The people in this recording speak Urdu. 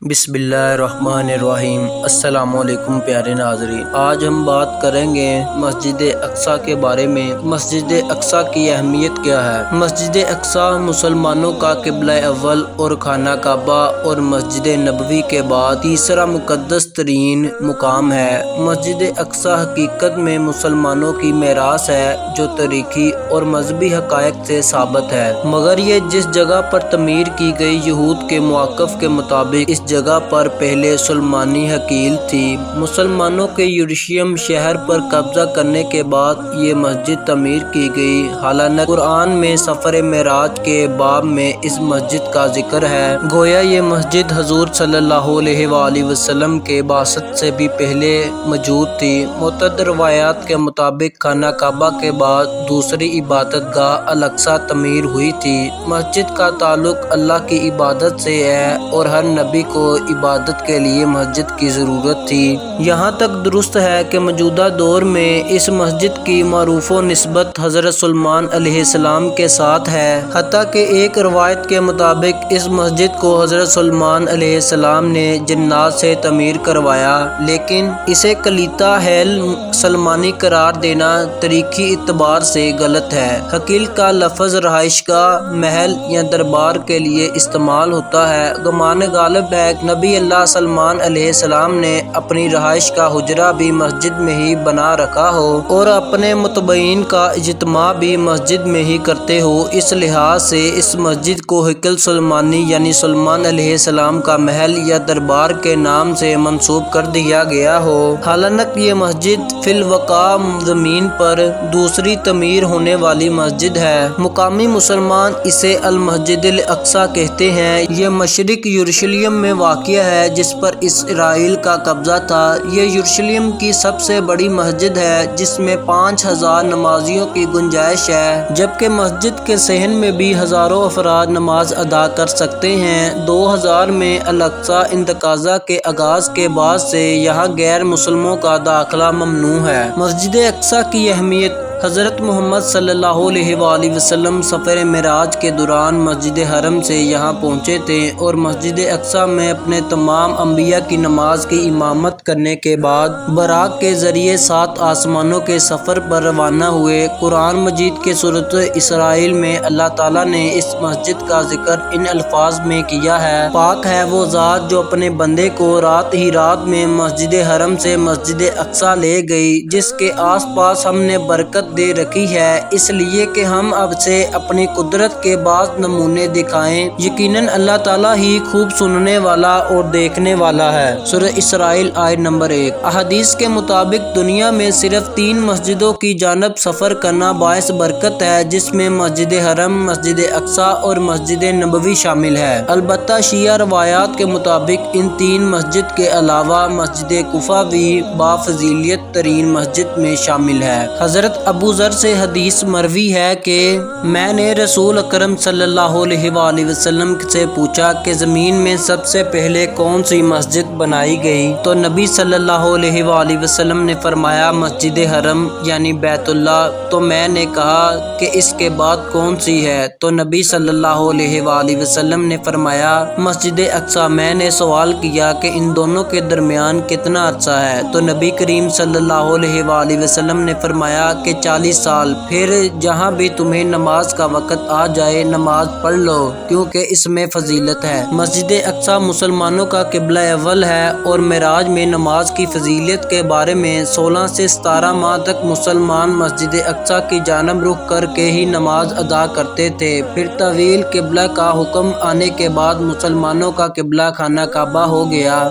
بسم اللہ الرحمن الرحیم۔ السلام علیکم پیارے ناظرین، آج ہم بات کریں گے مسجد اقصی کے بارے میں۔ مسجد اقصی کی اہمیت کیا ہے؟ مسجد اقصی مسلمانوں کا قبلہ اول اور خانہ کعبہ اور مسجد نبوی کے بعد تیسرا مقدس ترین مقام ہے۔ مسجد اقصی حقیقت میں مسلمانوں کی میراث ہے جو تاریخی اور مذہبی حقائق سے ثابت ہے، مگر یہ جس جگہ پر تعمیر کی گئی یہود کے موقف کے مطابق اس جگہ پر پہلے سلیمانی حقیل تھی۔ مسلمانوں کے یروشلم شہر پر قبضہ کرنے کے بعد یہ مسجد تعمیر کی گئی۔ حالانکہ قرآن میں سفر معراج کے باب میں اس مسجد کا ذکر ہے، گویا یہ مسجد حضور صلی اللہ علیہ وآلہ وسلم کے بعثت سے بھی پہلے موجود تھی۔ متعدد روایات کے مطابق خانہ کعبہ کے بعد دوسری عبادت گاہ الاقصی تعمیر ہوئی تھی۔ مسجد کا تعلق اللہ کی عبادت سے ہے اور ہر نبی کو عبادت کے لیے مسجد کی ضرورت تھی۔ یہاں تک درست ہے کہ موجودہ دور میں اس مسجد کی معروف و نسبت حضرت سلیمان علیہ السلام کے ساتھ ہے، حتیٰ کہ ایک روایت کے مطابق اس مسجد کو حضرت سلیمان علیہ السلام نے جنات سے تعمیر کروایا، لیکن اسے کلیتہ حیل سلیمانی قرار دینا تاریخی اعتبار سے غلط ہے۔ حقیل کا لفظ رہائش گاہ، محل یا دربار کے لیے استعمال ہوتا ہے۔ گمان غالب ہے کہ نبی اللہ سلیمان علیہ السلام نے اپنی رہائش کا حجرہ بھی مسجد میں ہی بنا رکھا ہو اور اپنے متبعین کا اجتماع بھی مسجد میں ہی کرتے ہو، اس لحاظ سے اس مسجد کو ہیکل سلیمانی یعنی سلیمان علیہ السلام کا محل یا دربار کے نام سے منسوب کر دیا گیا ہو۔ حالانکہ یہ مسجد فی الواقع زمین پر دوسری تعمیر ہونے والی مسجد ہے۔ مقامی مسلمان اسے المسجد الاقصی کہتے ہیں۔ یہ مشرق یروشلم میں واقع ہے جس پر اسرائیل کا قبضہ تھا۔ یہ یروشلم کی سب سے بڑی مسجد ہے جس میں 5000 نمازیوں کی گنجائش ہے، جبکہ مسجد کے صحن میں بھی ہزاروں افراد نماز ادا کر سکتے ہیں۔ 2000 میں الاقصی انتقاضہ کے آغاز کے بعد سے یہاں غیر مسلموں کا داخلہ ممنوع ہے۔ مسجد اقصی کی اہمیت: حضرت محمد صلی اللہ علیہ وآلہ وسلم سفر معراج کے دوران مسجد حرم سے یہاں پہنچے تھے اور مسجد اقصی میں اپنے تمام انبیاء کی نماز کی امامت کرنے کے بعد براق کے ذریعے 7 آسمانوں کے سفر پر روانہ ہوئے۔ قرآن مجید کے سورۃ اسرائیل میں اللہ تعالیٰ نے اس مسجد کا ذکر ان الفاظ میں کیا ہے: پاک ہے وہ ذات جو اپنے بندے کو رات ہی رات میں مسجد حرم سے مسجد اقصی لے گئی، جس کے آس پاس ہم نے برکت دے رکھی ہے، اس لیے کہ ہم اب سے اپنی قدرت کے بعض نمونے دکھائیں۔ یقیناً اللہ تعالیٰ ہی خوب سننے والا اور دیکھنے والا ہے۔ سورۃ اسرائیل آیت نمبر 1۔ احادیث کے مطابق دنیا میں صرف 3 مسجدوں کی جانب سفر کرنا باعث برکت ہے، جس میں مسجد حرم، مسجد اقصی اور مسجد نبوی شامل ہے۔ البتہ شیعہ روایات کے مطابق ان 3 مسجد کے علاوہ مسجد کوفہ بھی بافضیلت ترین مسجد میں شامل ہے۔ حضرت ابو ذر سے حدیث مروی ہے کہ میں نے رسول اکرم صلی اللہ علیہ وآلہ وسلم سے پوچھا کہ زمین میں سب سے پہلے کون سی مسجد بنائی گئی؟ تو نبی صلی اللہ علیہ وآلہ وسلم نے فرمایا مسجد حرم یعنی بیت اللہ۔ تو میں نے کہا کہ اس کے بعد کون سی ہے؟ تو نبی صلی اللہ علیہ وآلہ وسلم نے فرمایا مسجد اقصی۔ میں نے سوال کیا کہ ان دونوں کے درمیان کتنا عرصہ ہے؟ تو نبی کریم صلی اللہ علیہ وآلہ وسلم نے فرمایا کہ 40 سال۔ پھر جہاں بھی تمہیں نماز کا وقت آ جائے نماز پڑھ لو، کیونکہ اس میں فضیلت ہے۔ مسجد اقصی مسلمانوں کا قبلہ اول ہے اور معراج میں نماز کی فضیلت کے بارے میں 16 سے 17 ماہ تک مسلمان مسجد اقصی کی جانب رخ کر کے ہی نماز ادا کرتے تھے۔ پھر طویل قبلہ کا حکم آنے کے بعد مسلمانوں کا قبلہ خانہ کعبہ ہو گیا۔